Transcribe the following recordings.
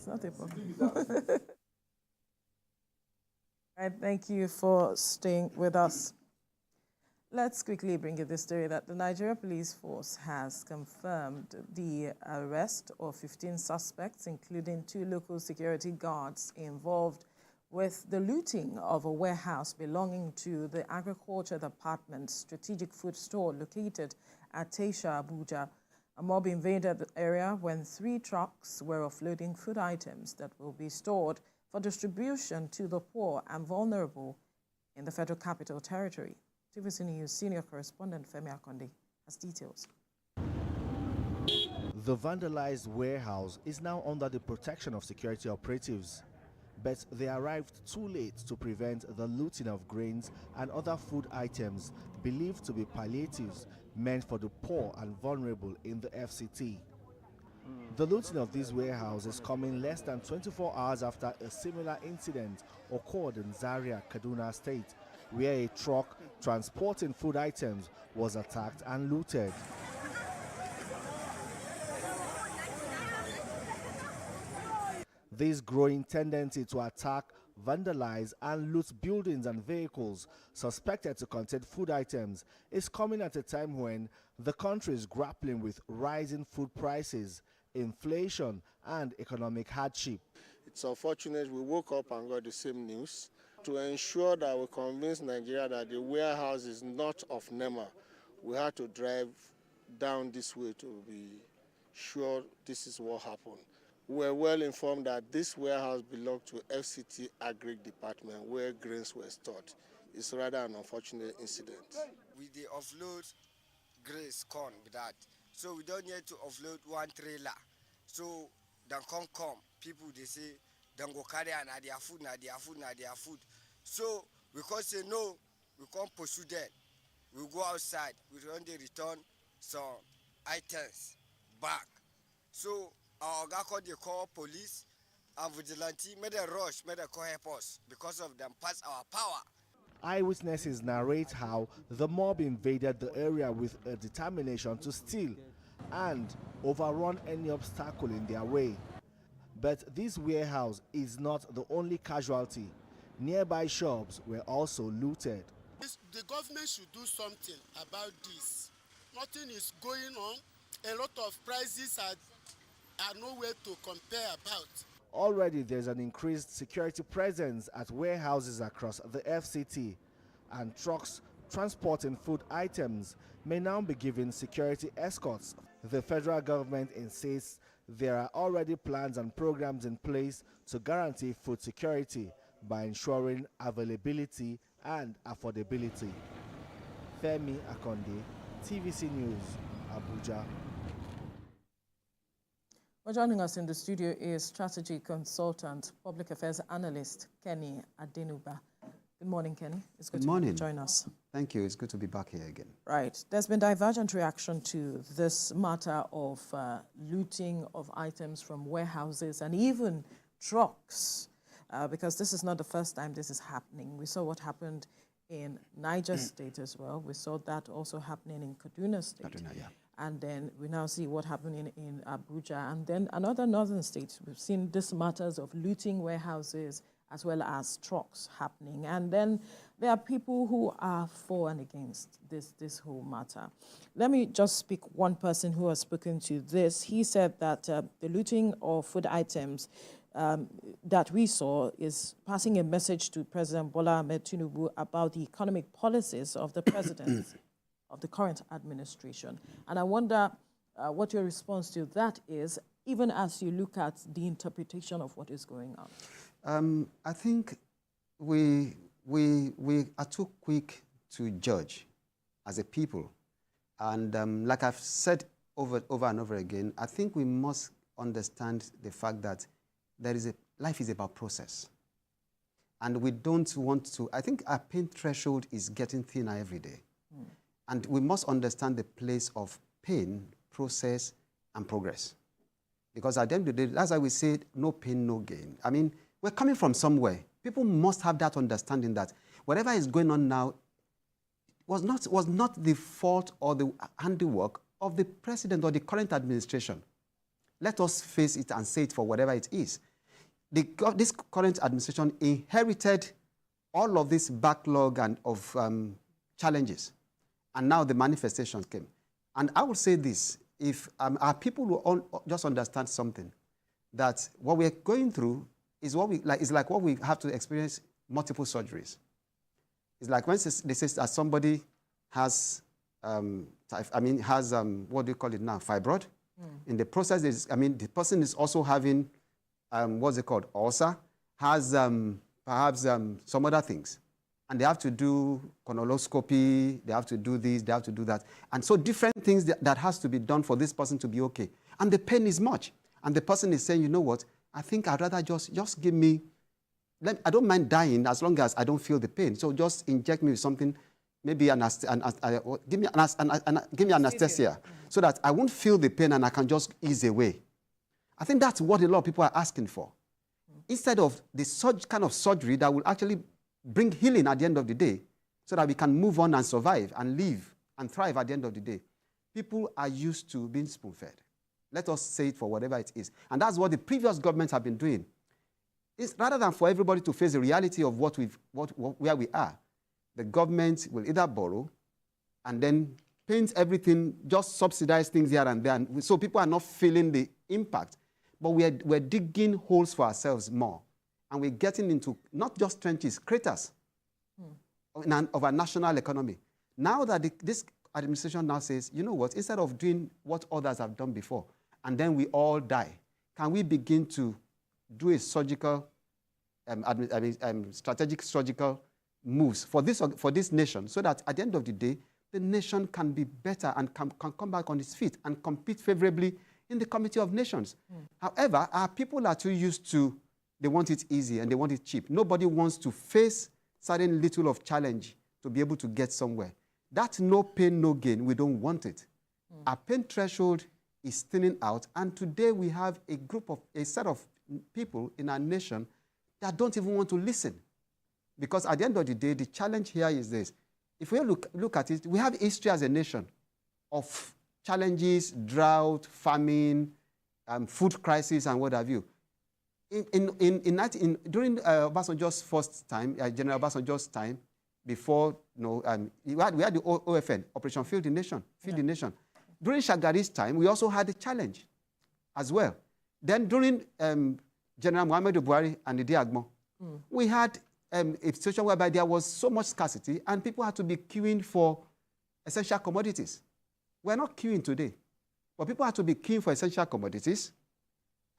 It's not a problem. Right, thank you for staying with us. Let's quickly bring you the story that the Nigeria Police Force has confirmed the arrest of 15 suspects, including 2 local security guards involved with the looting of a warehouse belonging to the Agriculture Department's strategic food store located at Tesha, Abuja. A mob invaded the area when 3 trucks were offloading food items that will be stored for distribution to the poor and vulnerable in the Federal Capital Territory. TVC News senior correspondent Femi Akonde has details. The vandalized warehouse is now under the protection of security operatives, but they arrived too late to prevent the looting of grains and other food items believed to be palliatives meant for the poor and vulnerable in the FCT. The looting of these warehouses coming less than 24 hours after a similar incident occurred in Zaria, Kaduna State, where a truck transporting food items was attacked and looted. This growing tendency to attack, vandalize and loot buildings and vehicles suspected to contain food items is coming at a time when the country is grappling with rising food prices, inflation and economic hardship. It's unfortunate we woke up and got the same news. To ensure that we convince Nigeria that the warehouse is not of NEMA, we had to drive down this way to be sure this is what happened. We were well informed that this warehouse belonged to FCT Agri Department where grains were stored. It's rather an unfortunate incident. We dey offload grains, corn with that. So we don't need to offload 1 trailer. So then come, people they say, then go carry and their food, their food. So we can't say no, we can't pursue them. We go outside, we only return some items back. So our guy they call police and vigilante, made a rush, made a call help us because of them past our power. Eyewitnesses narrate how the mob invaded the area with a determination to steal and overrun any obstacle in their way. But this warehouse is not the only casualty. Nearby shops were also looted. The government should do something about this. Nothing is going on. A lot of prices are nowhere to compare about. Already there's an increased security presence at warehouses across the FCT, and trucks transporting food items may now be given security escorts. The federal government insists there are already plans and programs in place to guarantee food security by ensuring availability and affordability. Femi Akonde, TVC News, Abuja. Well, joining us in the studio is strategy consultant, public affairs analyst, Kenny Adenuba. Good morning, Kenny. It's good to join us. Thank you. It's good to be back here again. Right. There's been divergent reaction to this matter of looting of items from warehouses and even trucks, because this is not the first time this is happening. We saw what happened in Niger State as well. We saw that also happening in Kaduna State. And then we now see what happened in Abuja. And then another northern states, we've seen these matters of looting warehouses as well as trucks happening. And then there are people who are for and against this whole matter. Let me just speak one person who has spoken to this. He said that the looting of food items that we saw is passing a message to President Bola Ahmed Tinubu about the economic policies of the president of the current administration. And I wonder what your response to that is, even as you look at the interpretation of what is going on. I think we are too quick to judge as a people. And like I've said over and over again, I think we must understand the fact that life is about process. And we don't want to, I think our pain threshold is getting thinner every day. And we must understand the place of pain, process, and progress. Because at the end of the day, that's why we say no pain, no gain. I mean, we're coming from somewhere. People must have that understanding that whatever is going on now was not the fault or the handiwork of the president or the current administration. Let us face it and say it for whatever it is. this current administration inherited all of this backlog and of challenges, and now the manifestations came. And I would say this, if our people will just understand something, that what we're going through is like what we have to experience multiple surgeries. It's like when they say that somebody has, what do you call it now, fibroid. In the process, the person is also having, what's it called, ulcer, has perhaps some other things. And they have to do colonoscopy, they have to do this, they have to do that. And so different things that has to be done for this person to be okay. And the pain is much. And the person is saying, you know what, I think I'd rather just give me, I don't mind dying as long as I don't feel the pain. So just inject me with something, maybe give me anesthesia, so that I won't feel the pain and I can just ease away. I think that's what a lot of people are asking for. Instead of this kind of surgery that will actually bring healing at the end of the day, so that we can move on and survive and live and thrive at the end of the day. People are used to being spoon-fed. Let us say it for whatever it is. And that's what the previous governments have been doing. It's rather than for everybody to face the reality of where we are, the government will either borrow and then paint everything, just subsidize things here and there. So people are not feeling the impact. But we're digging holes for ourselves more. And we're getting into not just trenches, craters of our national economy. Now that this administration now says, you know what, instead of doing what others have done before, and then we all die, can we begin to do a surgical, strategic surgical moves for this nation, so that at the end of the day, the nation can be better and can come back on its feet and compete favorably in the Committee of Nations. However, our people are too used to, they want it easy and they want it cheap. Nobody wants to face certain little of challenge to be able to get somewhere. That no pain, no gain, we don't want it. Our pain threshold is thinning out, and today we have a set of people in our nation that don't even want to listen. Because at the end of the day, the challenge here is this. If we look at it, we have history as a nation of challenges, drought, famine, food crisis, and what have you. During Obasanjo's first time, General Obasanjo's time, before, we had the OFN, Operation Feed the Nation. During Shagari's time, we also had a challenge as well. Then during General Muhammadu Buhari and Idi Agbo, we had a situation whereby there was so much scarcity and people had to be queuing for essential commodities. We're not queuing today, but people had to be queuing for essential commodities,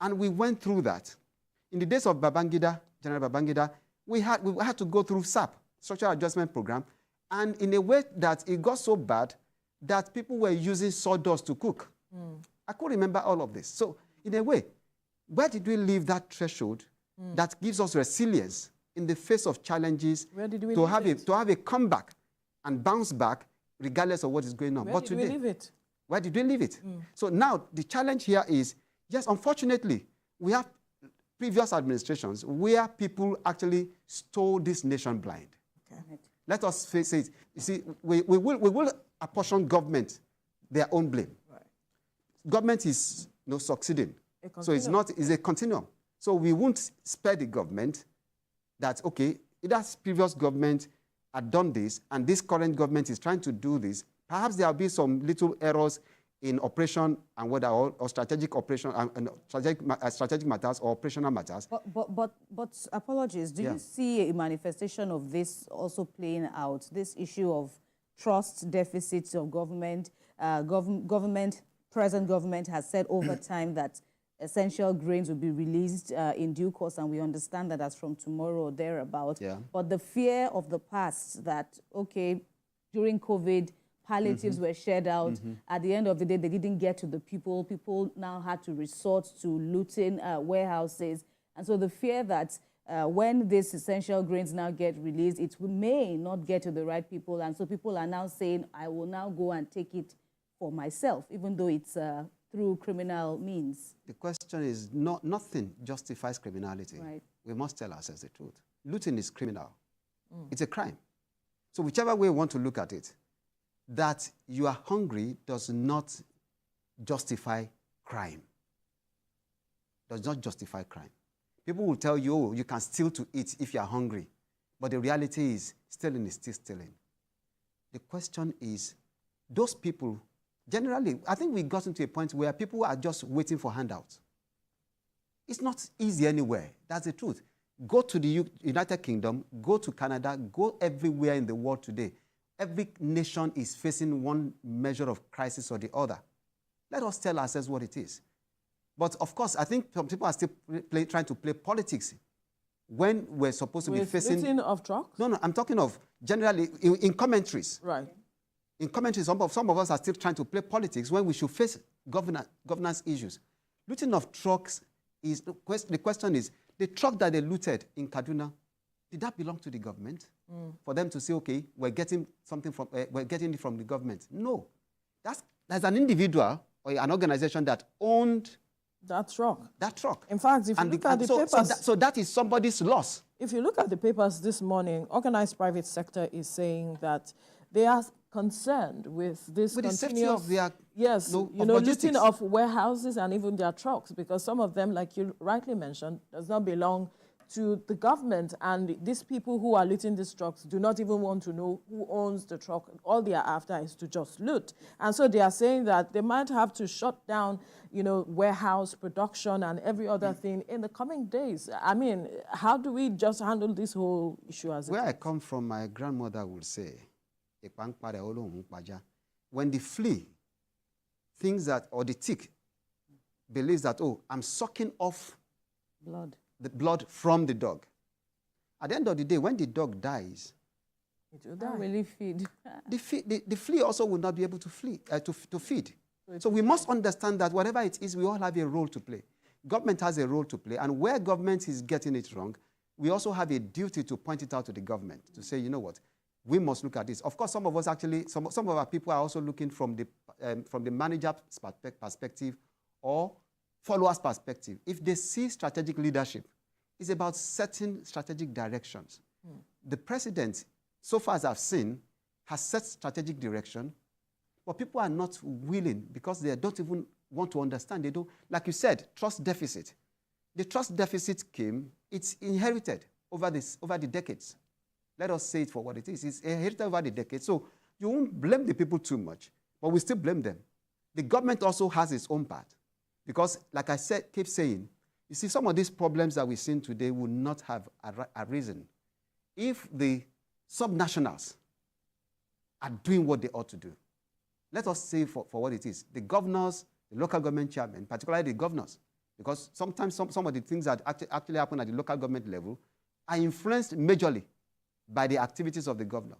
and we went through that. In the days of Babangida, General Babangida, we had to go through SAP, Structural Adjustment Program, and in a way that it got so bad that people were using sawdust to cook. I could remember all of this. So in a way, where did we leave that threshold that gives us resilience in the face of challenges to have a comeback and bounce back regardless of what is going on? Where did we leave it? Where did we leave it? So now the challenge here is, yes, unfortunately, we have previous administrations where people actually stole this nation blind. Okay. Let us face it. You see, we will apportion government their own blame. Right. Government is succeeding. So it's a continuum. So we won't spare the government that, okay, either previous government had done this and this current government is trying to do this. Perhaps there will be some little errors in operation and or strategic operation and strategic matters or operational matters. But apologies, do you see a manifestation of this also playing out, this issue of trust deficits of government? Present government has said over time that essential grains will be released in due course, and we understand that as from tomorrow or thereabout. Yeah. But the fear of the past that, okay, during COVID, palliatives were shared out. At the end of the day, they didn't get to the people. People now had to resort to looting warehouses. And so the fear that when these essential grains now get released, it may not get to the right people. And so people are now saying, I will now go and take it for myself, even though it's through criminal means. The question is, nothing justifies criminality. Right. We must tell ourselves the truth. Looting is criminal. It's a crime. So whichever way we want to look at it, that you are hungry does not justify crime. Does not justify crime. People will tell you, oh, you can steal to eat if you are hungry. But the reality is, stealing is still stealing. The question is, those people, generally, I think we got into a point where people are just waiting for handouts. It's not easy anywhere. That's the truth. Go to the United Kingdom, go to Canada, go everywhere in the world today. Every nation is facing one measure of crisis or the other. Let us tell ourselves what it is. But of course, I think some people are still trying to play politics when we're supposed to be facing... looting of trucks? No, I'm talking of generally in commentaries. Right. In commentaries, some of us are still trying to play politics when we should face governance issues. Looting of trucks is... The question is, the truck that they looted in Kaduna, did that belong to the government? For them to say, okay, we're getting something from, we're getting it from the government. No. There's an individual or an organization that owned that truck. That truck. In fact, if you look at the papers... So that is somebody's loss. If you look at the papers this morning, organized private sector is saying that they are concerned with this with the safety of their looting of warehouses and even their trucks, because some of them, like you rightly mentioned, does not belong to the government, and these people who are looting these trucks do not even want to know who owns the truck. All they are after is to just loot. And so they are saying that they might have to shut down, warehouse production and every other thing in the coming days. I mean, how do we just handle this whole issue as Where I come from, my grandmother would say, when the flea thinks that, or the tick believes that, oh, I'm sucking off the blood from the dog. At the end of the day, when the dog dies, it will die. Will it feed? The flea also will not be able to feed. So we must understand that whatever it is, we all have a role to play. Government has a role to play, and where government is getting it wrong, we also have a duty to point it out to the government, to say, you know what, we must look at this. Of course, some of us actually, some of our people are also looking from the manager's perspective or followers' perspective. If they see strategic leadership, it's about setting strategic directions. The president, so far as I've seen, has set strategic direction, but people are not willing because they don't even want to understand. They don't, like you said, trust deficit. The trust deficit came, it's inherited over the decades. Let us say it for what it is. It's inherited over the decades. So you won't blame the people too much, but we still blame them. The government also has its own part. Because, like I said, keep saying, you see, some of these problems that we're seeing today would not have arisen if the subnationals are doing what they ought to do. Let us say for what it is. The governors, the local government chairmen, particularly the governors, because sometimes some of the things that actually happen at the local government level are influenced majorly by the activities of the governors.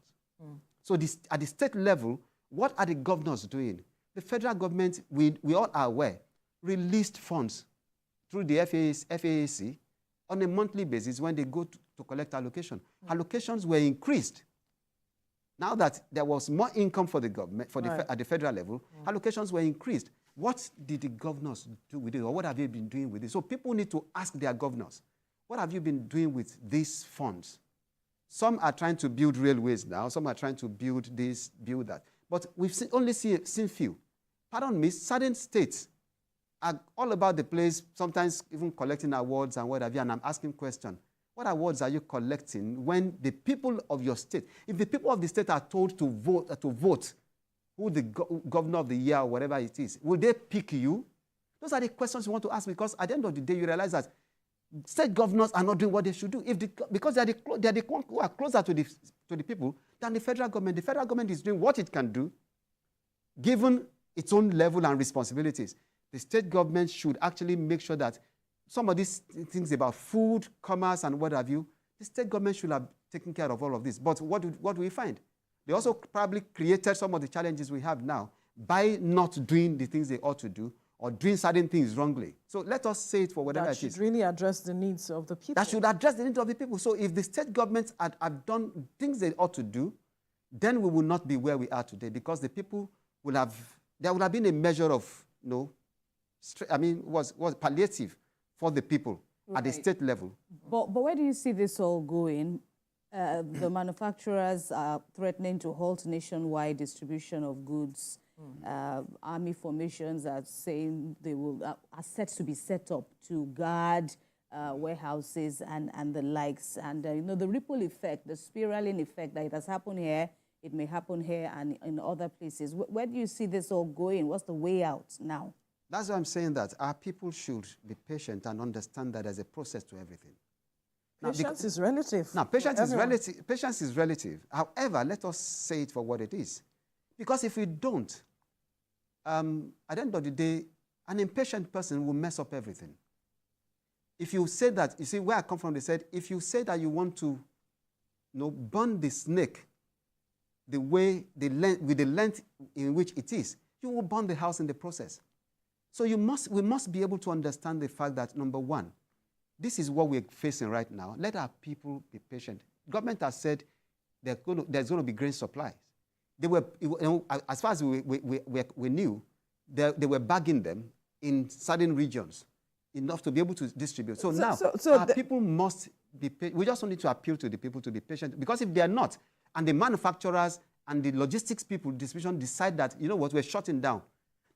So at the state level, what are the governors doing? The federal government, we all are aware, released funds through the FAAC on a monthly basis when they go to collect allocation. Allocations were increased. Now that there was more income for the government, at the federal level, allocations were increased. What did the governors do with it, or what have they been doing with it? So people need to ask their governors, what have you been doing with these funds? Some are trying to build railways now, some are trying to build this, build that. But we've only seen few. Pardon me, certain states are all about the place, sometimes even collecting awards and what have you, and I'm asking questions. What awards are you collecting when the people of your state, if the people of the state are told to vote who the governor of the year or whatever it is, will they pick you? Those are the questions you want to ask, because at the end of the day, you realize that state governors are not doing what they should do. Because they are the ones who are closer to the people than the federal government. The federal government is doing what it can do, given its own level and responsibilities. The state government should actually make sure that some of these things about food, commerce, and what have you, the state government should have taken care of all of this. But what do we find? They also probably created some of the challenges we have now by not doing the things they ought to do or doing certain things wrongly. So let us say it for whatever it is. That should really address the needs of the people. That should address the needs of the people. So if the state governments have done things they ought to do, then we will not be where we are today, because the people will have, there would have been a measure of, was palliative for the people at the state level. But where do you see this all going? The manufacturers are threatening to halt nationwide distribution of goods. Army formations are saying they will are set to be set up to guard warehouses and the likes. And, you know, the ripple effect, the spiraling effect that it has happened here, it may happen here and in other places. Where do you see this all going? What's the way out now? That's why I'm saying that our people should be patient and understand that there's a process to everything. Patience is relative. Now, patience is relative. Patience is relative. However, let us say it for what it is. Because if we don't, at the end of the day, an impatient person will mess up everything. If you say that, you see, where I come from, they said, if you say that you want to, burn the snake the way, with the length in which it is, you will burn the house in the process. So we must be able to understand the fact that, number one, this is what we're facing right now. Let our people be patient. Government has said there's going to be grain supplies. They were, as far as we knew, they were bagging them in certain regions enough to be able to distribute. So now, our people must be patient. We just need to appeal to the people to be patient, because if they are not, and the manufacturers and the logistics people, distribution, decide that, you know what, we're shutting down,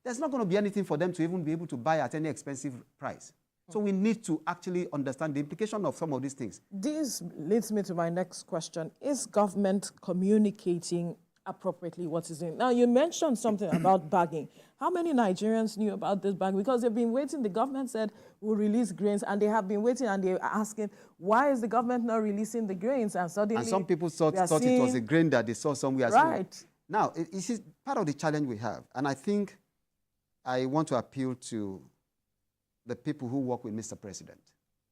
there's not going to be anything for them to even be able to buy at any expensive price. So we need to actually understand the implication of some of these things. This leads me to my next question. Is government communicating appropriately what is in? Now, you mentioned something about bagging. How many Nigerians knew about this bag? Because they've been waiting. The government said we'll release grains, and they have been waiting, and they're asking, why is the government not releasing the grains? And suddenly, and some people thought it was a grain that they saw somewhere. Right. Now, it is part of the challenge we have. And I think I want to appeal to the people who work with Mr. President,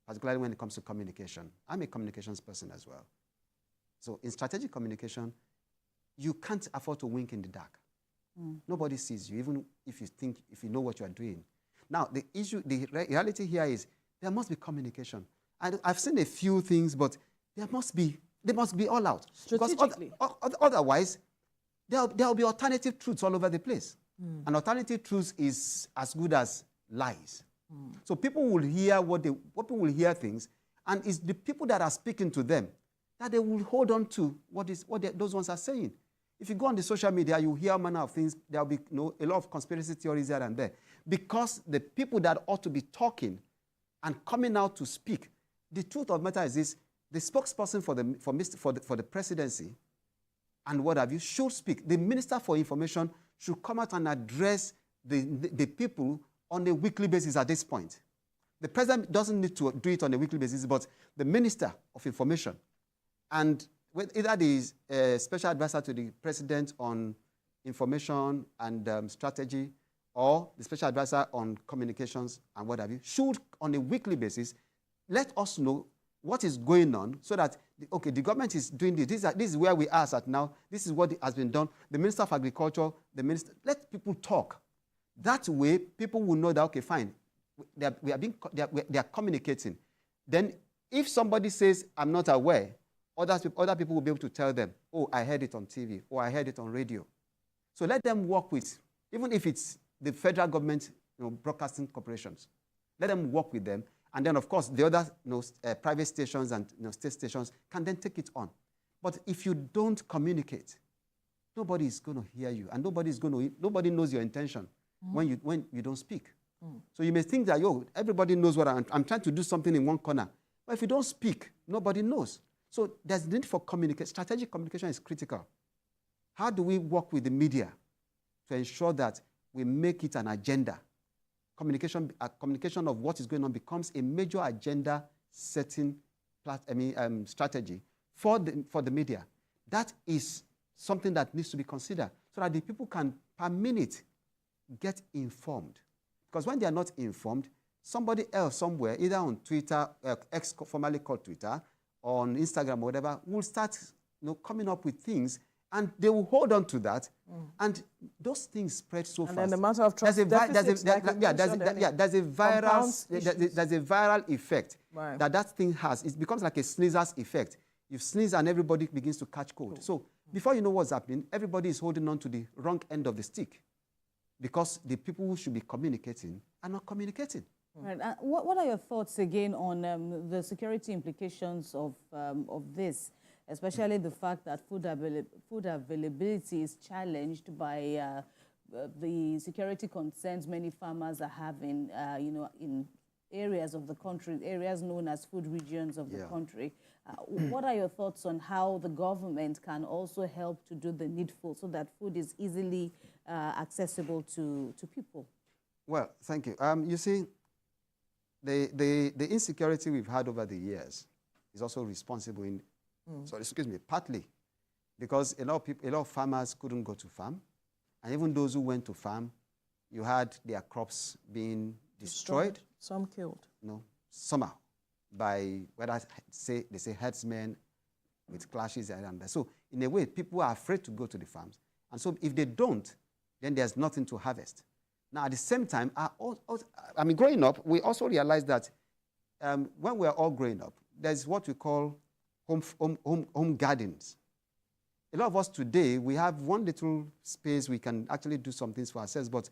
particularly when it comes to communication. I'm a communications person as well. So in strategic communication, you can't afford to wink in the dark. Nobody sees you, even if you know what you are doing. Now, the reality here is there must be communication. I've seen a few things, but they must be all out. Strategically. Because otherwise, there'll be alternative truths all over the place. And alternative truths is as good as lies. So people will hear people will hear things, and it's the people that are speaking to them that they will hold on to those ones are saying. If you go on the social media, you hear manner of things. There will be a lot of conspiracy theories here and there, because the people that ought to be talking and coming out to speak, the truth of the matter is this: the spokesperson for the presidency and what have you should speak. The Minister for Information should come out and address the people on a weekly basis at this point. The president doesn't need to do it on a weekly basis, but the Minister of Information, and either the special advisor to the president on information and strategy, or the special advisor on communications and what have you, should on a weekly basis let us know what is going on, so that, the government is doing this. This is where we are at now. This is what has been done. The Minister of Agriculture, let people talk. That way, people will know that, okay, fine, they are communicating. Then, if somebody says, I'm not aware, other people will be able to tell them, oh, I heard it on TV, or I heard it on radio. So let them work with, even if it's the federal government, broadcasting corporations, let them work with them. And then, of course, the other private stations and state stations can then take it on. But if you don't communicate, nobody is going to hear you, and nobody knows your intention when you don't speak. So you may think that, everybody knows what I'm trying to do something in one corner. But if you don't speak, nobody knows. So there's need for communication. Strategic communication is critical. How do we work with the media to ensure that we make it an agenda? Communication of what is going on becomes a major agenda setting strategy for the media. That is something that needs to be considered, so that the people can, per minute, get informed. Because when they are not informed, somebody else somewhere, either on Twitter, X formerly called Twitter, or on Instagram or whatever, will start coming up with things, and they will hold on to that, and those things spread so fast. And then the matter of trust there's a viral effect that thing has. It becomes like a sneezer's effect. You sneeze and everybody begins to catch cold. So before you know what's happening, everybody is holding on to the wrong end of the stick, because the people who should be communicating are not communicating. Right. What are your thoughts again on the security implications of this, especially the fact that food availability is challenged by the security concerns many farmers are having, in areas of the country, areas known as food regions of the country. What are your thoughts on how the government can also help to do the needful so that food is easily accessible to people? Well, thank you. You see, the insecurity we've had over the years is also responsible in, partly because a lot of people, a lot of farmers couldn't go to farm, and even those who went to farm, you had their crops being destroyed. Some killed. No, somehow by whether they say herdsmen with clashes and that. So in a way, people are afraid to go to the farms, and so if they don't, then there's nothing to harvest. Now at the same time, growing up, we also realized that when we're all growing up, there's what we call home gardens. A lot of us today, we have one little space we can actually do some things for ourselves, but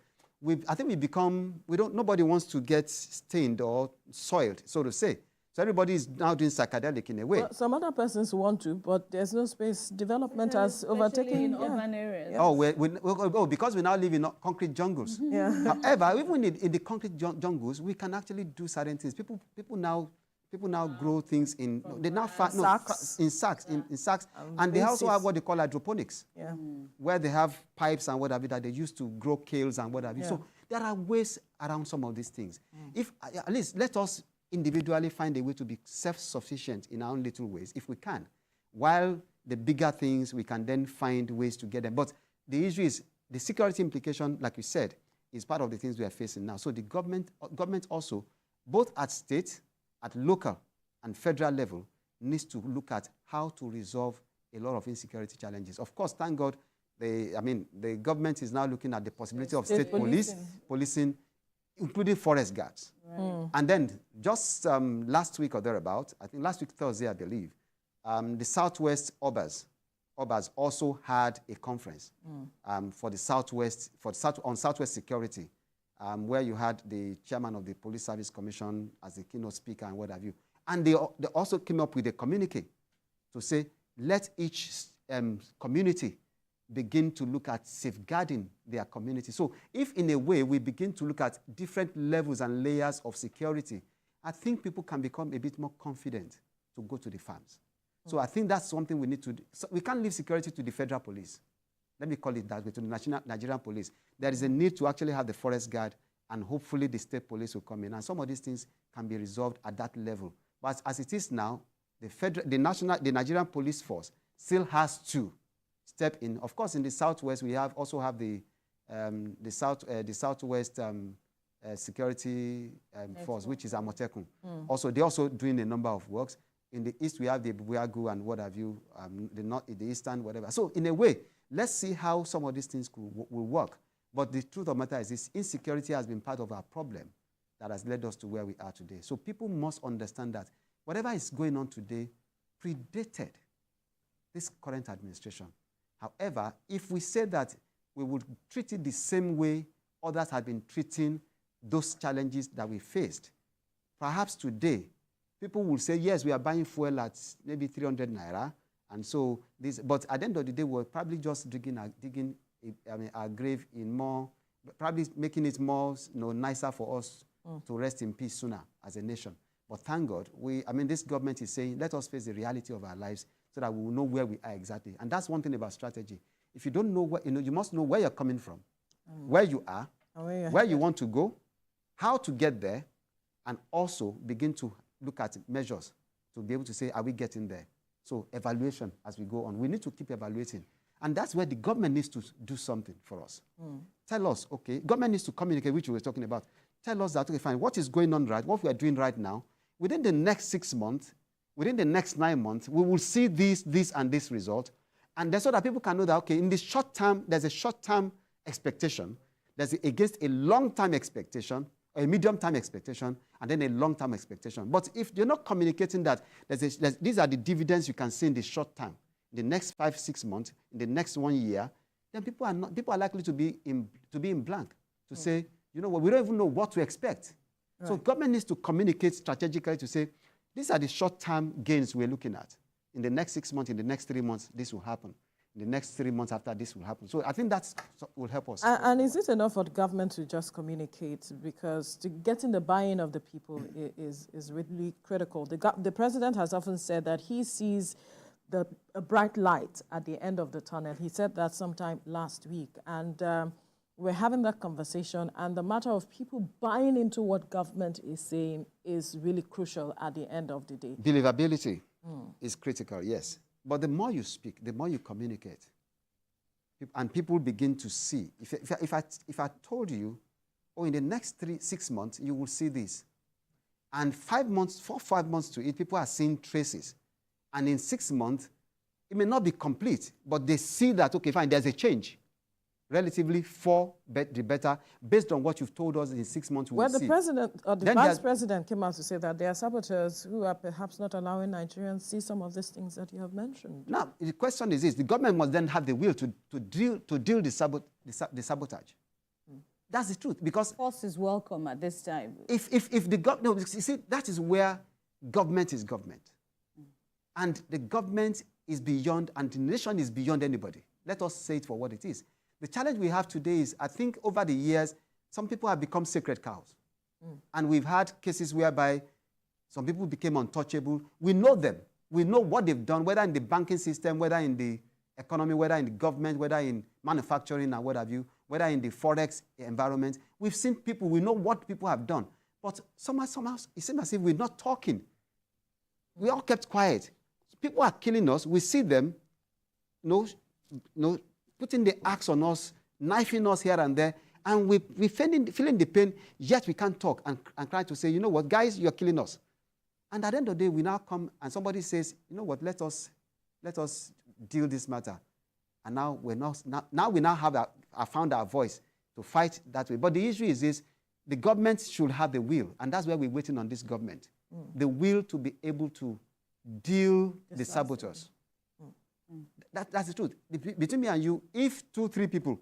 I think nobody wants to get stained or soiled, so to say. So everybody is now doing psychedelic in a way. Well, some other persons want to, but there's no space. Development has overtaken in urban areas. Oh, because we now live in concrete jungles. However, even in the concrete jungles, we can actually do certain things. People now grow things in sacks, and they also have what they call hydroponics, where they have pipes and what have you that they use to grow kales and what have you. So there are ways around some of these things. If at least let us individually find a way to be self-sufficient in our own little ways, if we can, while the bigger things we can then find ways to get them. But the issue is the security implication, like you said, is part of the things we are facing now. So the government also, both at state, at local and federal level, needs to look at how to resolve a lot of insecurity challenges. Of course, thank God, the government is now looking at the possibility of state policing, including forest guards. Right. And then just last week or thereabout, I think last week Thursday, I believe, the Southwest Obas also had a conference for the Southwest, on Southwest security, where you had the chairman of the Police Service Commission as the keynote speaker and what have you. And they also came up with a communique to say, let each community begin to look at safeguarding their community. So if in a way we begin to look at different levels and layers of security, I think people can become a bit more confident to go to the farms. So I think that's something we need to do. So we can't leave security to the federal police. Let me call it that way, to the Nigerian police. There is a need to actually have the forest guard, and hopefully the state police will come in. And some of these things can be resolved at that level. But as it is now, the Nigerian police force still has to step in. Of course, in the Southwest, we also have the Southwest Security Force, which is Amotekun. Also, they're also doing a number of works. In the East, we have the Buagu and what have you, the Eastern, whatever. So in a way, let's see how some of these things will work. But the truth of the matter is this: insecurity has been part of our problem that has led us to where we are today. So people must understand that whatever is going on today predated this current administration. However, if we say that we would treat it the same way others have been treating those challenges that we faced, perhaps today, people will say, yes, we are buying fuel at maybe 300 naira, and so this, but at the end of the day, we're probably just digging our grave in more, probably making it more nicer for us to rest in peace sooner as a nation. But thank God, this government is saying, let us face the reality of our lives so that we will know where we are exactly. And that's one thing about strategy. If you don't know what, you must know where you're coming from, where you are, where you want to go, how to get there, and also begin to look at measures to be able to say, are we getting there? So evaluation as we go on. We need to keep evaluating. And that's where the government needs to do something for us. Tell us, okay, government needs to communicate, which we were talking about. Tell us that, okay, fine, what is going on what we are doing right now, within the next 6 months, within the next 9 months, we will see this, and this result. And then so that people can know that, okay, in the short term, there's a short-term expectation, there's against a long-term expectation, a medium-term expectation, and then a long-term expectation. But if you're not communicating that these are the dividends you can see in the short term, in the next 5-6 months, in the next 1 year, then people are likely to be in blank, to say, you know what, we don't even know what to expect. Right. So government needs to communicate strategically to say, these are the short-term gains we're looking at. In the next 6 months, in the next 3 months, this will happen. the next 3 months after this will happen. So I think that will help us. And is it enough for the government to just communicate? Because getting the buy-in of the people is really critical. The president has often said that he sees a bright light at the end of the tunnel. He said that sometime last week. And we're having that conversation. And the matter of people buying into what government is saying is really crucial at the end of the day. Believability is critical, yes. But the more you speak, the more you communicate, and people begin to see. If I told you, oh, in the next 6 months, you will see this. And 5 months, 5 months to it, people are seeing traces. And in 6 months, it may not be complete, but they see that, okay, fine, there's a change. Relatively for the better, based on what you've told us in 6 months. Well, the president or the vice president came out to say that there are saboteurs who are perhaps not allowing Nigerians to see some of these things that you have mentioned. Now, the question is this: the government must then have the will to deal the sabotage. That's the truth, because force is welcome at this time. If the government, no, you see, that is where government is government, and the government is beyond, and the nation is beyond anybody. Let us say it for what it is. The challenge we have today is, I think over the years, some people have become sacred cows. And we've had cases whereby some people became untouchable. We know them. We know what they've done, whether in the banking system, whether in the economy, whether in the government, whether in manufacturing and what have you, whether in the forex environment. We've seen people, we know what people have done. But somehow it seems as if we're not talking. We all kept quiet. People are killing us. We see them, putting the axe on us, knifing us here and there, and we're feeling the pain, yet we can't talk and try to say, you know what, guys, you're killing us. And at the end of the day, we now come and somebody says, you know what, let us deal this matter. And now we now have found our voice to fight that way. But the issue is this: the government should have the will, and that's where we're waiting on this government, the will to be able to deal the saboteurs. That's the truth. Between me and you, if 2-3 people,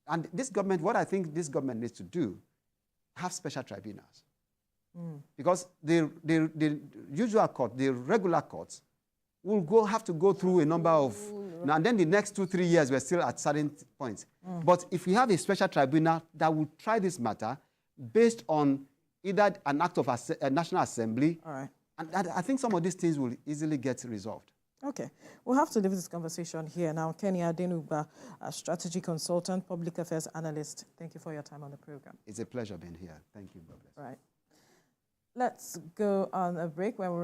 and this government, what I think this government needs to do, have special tribunals. Because the usual court, the regular courts, will have to go through a number of, and then the next 2-3 years, we're still at certain points. But if we have a special tribunal that will try this matter based on either an act of a National Assembly, and I think some of these things will easily get resolved. Okay, we'll have to leave this conversation here now. Kenny Adenuba, a strategy consultant, public affairs analyst. Thank you for your time on the program. It's a pleasure being here. Thank you. God bless. Right. Let's go on a break. When we